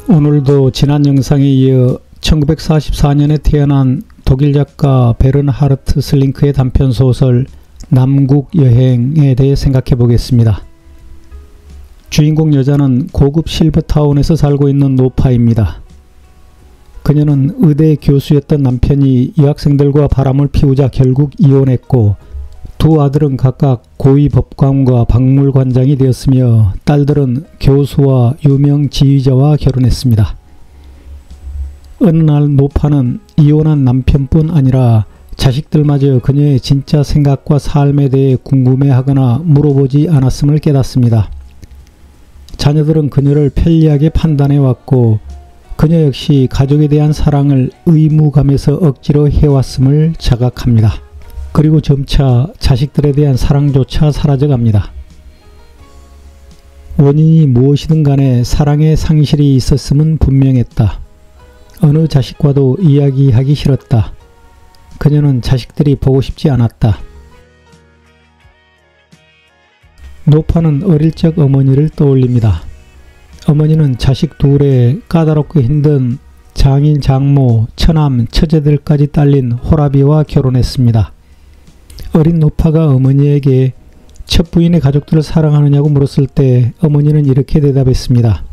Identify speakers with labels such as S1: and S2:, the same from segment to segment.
S1: 오늘도 지난 영상에 이어 1944년에 태어난 독일 작가 베른하르트 슬링크의 단편소설 남국 여행에 대해 생각해 보겠습니다. 주인공 여자는 고급 실버타운에서 살고 있는 노파입니다. 그녀는 의대 교수였던 남편이 여학생들과 바람을 피우자 결국 이혼했고, 두 아들은 각각 고위 법관과 박물관장이 되었으며 딸들은 교수와 유명 지휘자와 결혼했습니다. 어느 날 노파는 이혼한 남편뿐 아니라 자식들마저 그녀의 진짜 생각과 삶에 대해 궁금해하거나 물어보지 않았음을 깨닫습니다. 자녀들은 그녀를 편리하게 판단해왔고, 그녀 역시 가족에 대한 사랑을 의무감에서 억지로 해왔음을 자각합니다. 그리고 점차 자식들에 대한 사랑조차 사라져갑니다. 원인이 무엇이든 간에 사랑의 상실이 있었음은 분명했다. 어느 자식과도 이야기하기 싫었다. 그녀는 자식들이 보고 싶지 않았다. 노파는 어릴 적 어머니를 떠올립니다. 어머니는 자식 둘에 까다롭고 힘든 장인, 장모, 처남, 처제들까지 딸린 호라비와 결혼했습니다. 어린 노파가 어머니에게 첫 부인의 가족들을 사랑하느냐고 물었을 때 어머니는 이렇게 대답했습니다.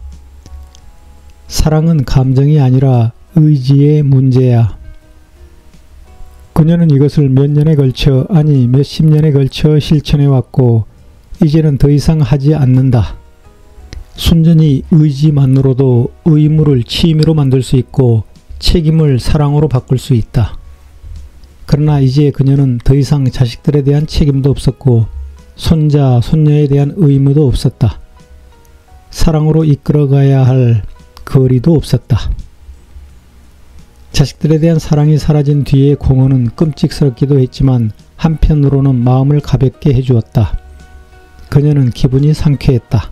S1: 사랑은 감정이 아니라 의지의 문제야. 그녀는 이것을 몇 년에 걸쳐, 아니 몇십 년에 걸쳐 실천해왔고 이제는 더 이상 하지 않는다. 순전히 의지만으로도 의무를 취미로 만들 수 있고 책임을 사랑으로 바꿀 수 있다. 그러나 이제 그녀는 더 이상 자식들에 대한 책임도 없었고 손자, 손녀에 대한 의무도 없었다. 사랑으로 이끌어가야 할 거리도 없었다. 자식들에 대한 사랑이 사라진 뒤에 공허는 끔찍스럽기도 했지만 한편으로는 마음을 가볍게 해주었다. 그녀는 기분이 상쾌했다.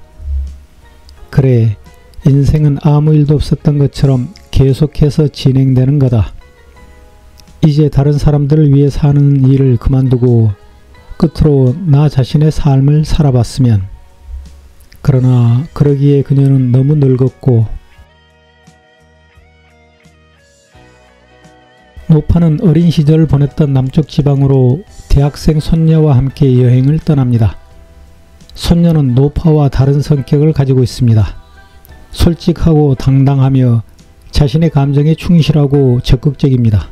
S1: 그래, 인생은 아무 일도 없었던 것처럼 계속해서 진행되는 거다. 이제 다른 사람들을 위해 사는 일을 그만두고 끝으로 나 자신의 삶을 살아봤으면. 그러나 그러기에 그녀는 너무 늙었고, 노파는 어린 시절을 보냈던 남쪽 지방으로 대학생 손녀와 함께 여행을 떠납니다. 손녀는 노파와 다른 성격을 가지고 있습니다. 솔직하고 당당하며 자신의 감정에 충실하고 적극적입니다.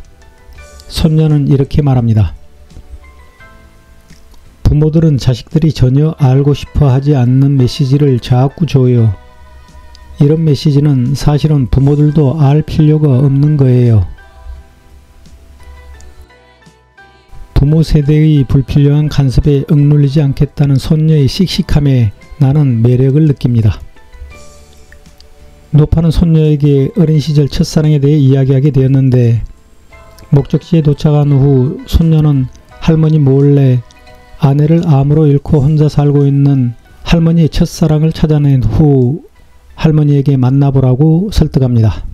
S1: 손녀는 이렇게 말합니다. 부모들은 자식들이 전혀 알고 싶어 하지 않는 메시지를 자꾸 줘요. 이런 메시지는 사실은 부모들도 알 필요가 없는 거예요. 부모 세대의 불필요한 간섭에 억눌리지 않겠다는 손녀의 씩씩함에 나는 매력을 느낍니다. 노파는 손녀에게 어린 시절 첫사랑에 대해 이야기하게 되었는데, 목적지에 도착한 후 손녀는 할머니 몰래 아내를 암으로 잃고 혼자 살고 있는 할머니의 첫사랑을 찾아낸 후 할머니에게 만나보라고 설득합니다.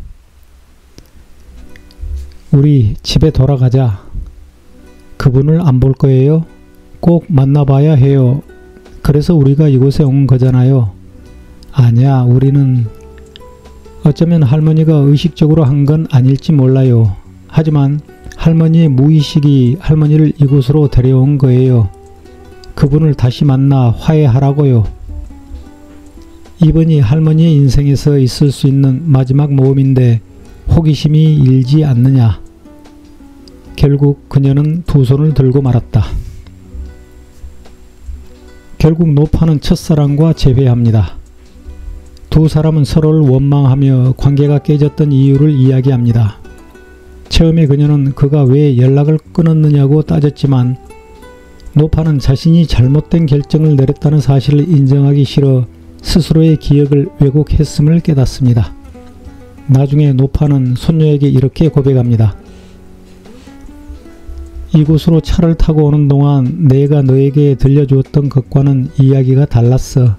S1: 우리 집에 돌아가자. 그분을 안 볼 거예요? 꼭 만나봐야 해요. 그래서 우리가 이곳에 온 거잖아요. 아니야, 우리는 어쩌면 할머니가 의식적으로 한 건 아닐지 몰라요. 하지만 할머니의 무의식이 할머니를 이곳으로 데려온 거예요. 그분을 다시 만나 화해하라고요. 이번이 할머니의 인생에서 있을 수 있는 마지막 모험인데 호기심이 일지 않느냐. 결국 그녀는 두 손을 들고 말았다. 결국 노파는 첫사랑과 재회합니다. 두 사람은 서로를 원망하며 관계가 깨졌던 이유를 이야기합니다. 처음에 그녀는 그가 왜 연락을 끊었느냐고 따졌지만 노파는 자신이 잘못된 결정을 내렸다는 사실을 인정하기 싫어 스스로의 기억을 왜곡했음을 깨닫습니다. 나중에 노파는 손녀에게 이렇게 고백합니다. 이곳으로 차를 타고 오는 동안 내가 너에게 들려주었던 것과는 이야기가 달랐어.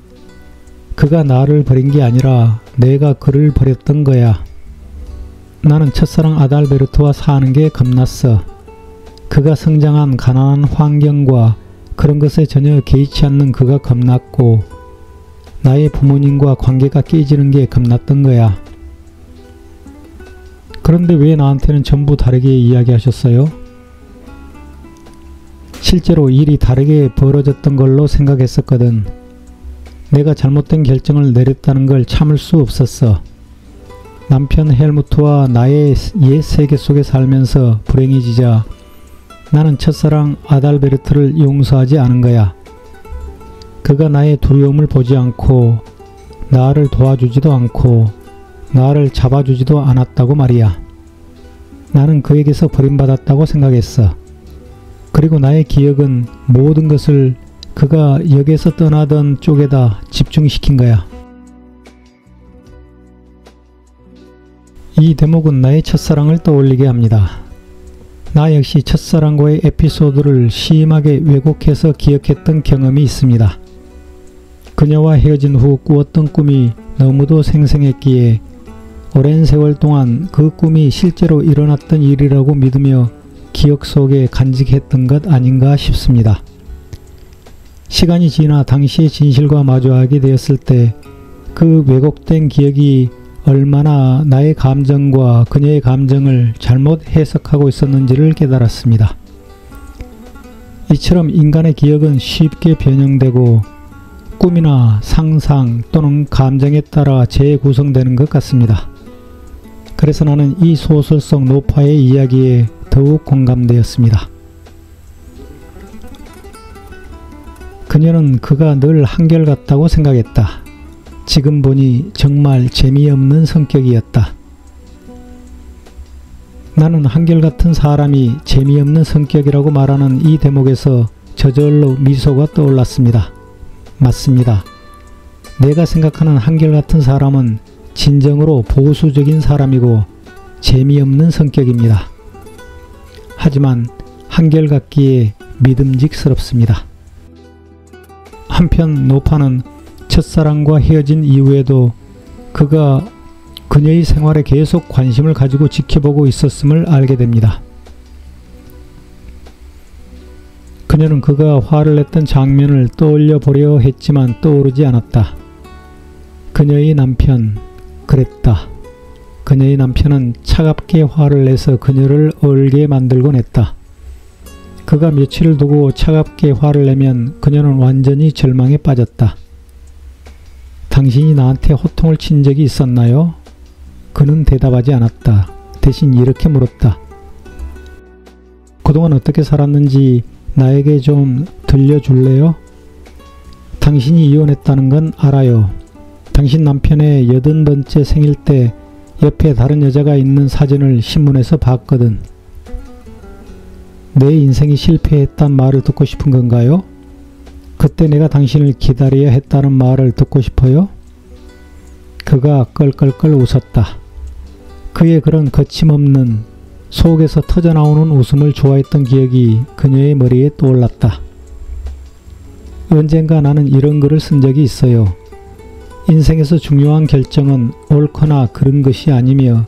S1: 그가 나를 버린 게 아니라 내가 그를 버렸던 거야. 나는 첫사랑 아달베르트와 사는 게 겁났어. 그가 성장한 가난한 환경과 그런 것에 전혀 개의치 않는 그가 겁났고 나의 부모님과 관계가 깨지는 게 겁났던 거야. 그런데 왜 나한테는 전부 다르게 이야기하셨어요? 실제로 일이 다르게 벌어졌던 걸로 생각했었거든. 내가 잘못된 결정을 내렸다는 걸 참을 수 없었어. 남편 헬무트와 나의 옛 세계 속에 살면서 불행해지자 나는 첫사랑 아달베르트를 용서하지 않은 거야. 그가 나의 두려움을 보지 않고 나를 도와주지도 않고 나를 잡아주지도 않았다고 말이야. 나는 그에게서 버림받았다고 생각했어. 그리고 나의 기억은 모든 것을 그가 역에서 떠나던 쪽에다 집중시킨 거야. 이 대목은 나의 첫사랑을 떠올리게 합니다. 나 역시 첫사랑과의 에피소드를 심하게 왜곡해서 기억했던 경험이 있습니다. 그녀와 헤어진 후 꾸었던 꿈이 너무도 생생했기에 오랜 세월 동안 그 꿈이 실제로 일어났던 일이라고 믿으며 기억 속에 간직했던 것 아닌가 싶습니다. 시간이 지나 당시의 진실과 마주하게 되었을 때 그 왜곡된 기억이 얼마나 나의 감정과 그녀의 감정을 잘못 해석하고 있었는지를 깨달았습니다. 이처럼 인간의 기억은 쉽게 변형되고 꿈이나 상상 또는 감정에 따라 재구성되는 것 같습니다. 그래서 나는 이 소설 속 노파의 이야기에 더욱 공감되었습니다. 그녀는 그가 늘 한결같다고 생각했다. 지금 보니 정말 재미없는 성격이었다. 나는 한결같은 사람이 재미없는 성격이라고 말하는 이 대목에서 저절로 미소가 떠올랐습니다. 맞습니다. 내가 생각하는 한결같은 사람은 진정으로 보수적인 사람이고 재미없는 성격입니다. 하지만 한결같기에 믿음직스럽습니다. 한편 노파는 첫사랑과 헤어진 이후에도 그가 그녀의 생활에 계속 관심을 가지고 지켜보고 있었음을 알게 됩니다. 그녀는 그가 화를 냈던 장면을 떠올려 보려 했지만 떠오르지 않았다. 그녀의 남편, 그랬다. 그녀의 남편은 차갑게 화를 내서 그녀를 얼게 만들곤 했다. 그가 며칠을 두고 차갑게 화를 내면 그녀는 완전히 절망에 빠졌다. 당신이 나한테 호통을 친 적이 있었나요? 그는 대답하지 않았다. 대신 이렇게 물었다. 그동안 어떻게 살았는지 나에게 좀 들려줄래요? 당신이 이혼했다는 건 알아요. 당신 남편의 80번째 생일 때 옆에 다른 여자가 있는 사진을 신문에서 봤거든. 내 인생이 실패했단 말을 듣고 싶은 건가요? 그때 내가 당신을 기다려야 했다는 말을 듣고 싶어요? 그가 껄껄껄 웃었다. 그의 그런 거침없는 속에서 터져나오는 웃음을 좋아했던 기억이 그녀의 머리에 떠올랐다. 언젠가 나는 이런 글을 쓴 적이 있어요. 인생에서 중요한 결정은 옳거나 그른 것이 아니며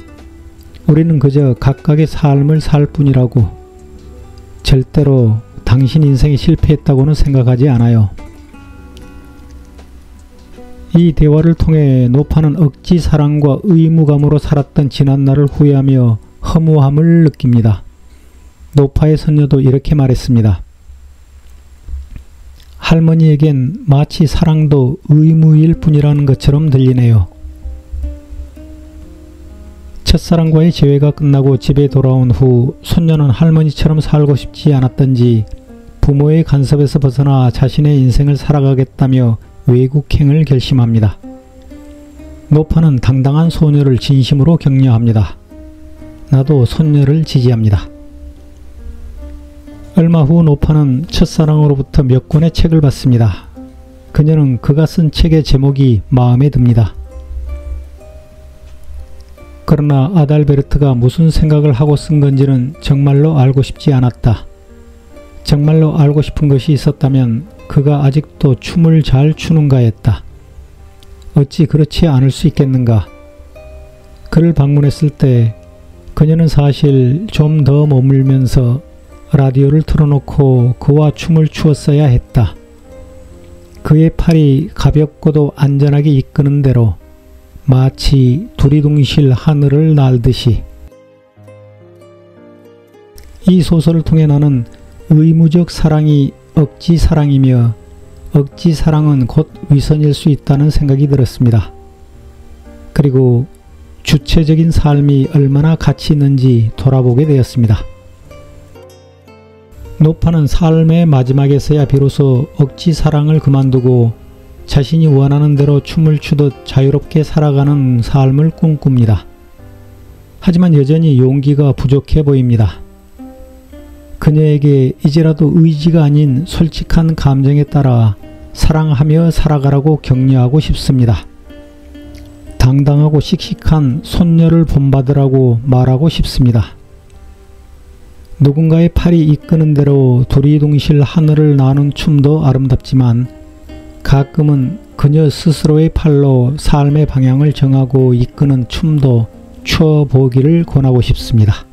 S1: 우리는 그저 각각의 삶을 살 뿐이라고. 절대로 당신 인생이 실패했다고는 생각하지 않아요. 이 대화를 통해 노파는 억지 사랑과 의무감으로 살았던 지난날을 후회하며 허무함을 느낍니다. 노파의 선녀도 이렇게 말했습니다. 할머니에겐 마치 사랑도 의무일 뿐이라는 것처럼 들리네요. 첫사랑과의 재회가 끝나고 집에 돌아온 후 손녀는 할머니처럼 살고 싶지 않았던지 부모의 간섭에서 벗어나 자신의 인생을 살아가겠다며 외국행을 결심합니다. 노파는 당당한 소녀를 진심으로 격려합니다. 나도 손녀를 지지합니다. 얼마 후 노파는 첫사랑으로부터 몇 권의 책을 받습니다. 그녀는 그가 쓴 책의 제목이 마음에 듭니다. 그러나 아달베르트가 무슨 생각을 하고 쓴 건지는 정말로 알고 싶지 않았다. 정말로 알고 싶은 것이 있었다면 그가 아직도 춤을 잘 추는가 했다. 어찌 그렇지 않을 수 있겠는가. 그를 방문했을 때 그녀는 사실 좀 더 머물면서 라디오를 틀어놓고 그와 춤을 추었어야 했다. 그의 팔이 가볍고도 안전하게 이끄는 대로 마치 두리둥실 하늘을 날듯이. 이 소설을 통해 나는 의무적 사랑이 억지 사랑이며 억지 사랑은 곧 위선일 수 있다는 생각이 들었습니다. 그리고 주체적인 삶이 얼마나 가치 있는지 돌아보게 되었습니다. 노파는 삶의 마지막에서야 비로소 억지 사랑을 그만두고 자신이 원하는 대로 춤을 추듯 자유롭게 살아가는 삶을 꿈꿉니다. 하지만 여전히 용기가 부족해 보입니다. 그녀에게 이제라도 의지가 아닌 솔직한 감정에 따라 사랑하며 살아가라고 격려하고 싶습니다. 당당하고 씩씩한 손녀를 본받으라고 말하고 싶습니다. 누군가의 팔이 이끄는 대로 두리둥실 하늘을 나눈 춤도 아름답지만 가끔은 그녀 스스로의 팔로 삶의 방향을 정하고 이끄는 춤도 추어보기를 권하고 싶습니다.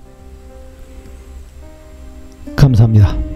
S1: 감사합니다.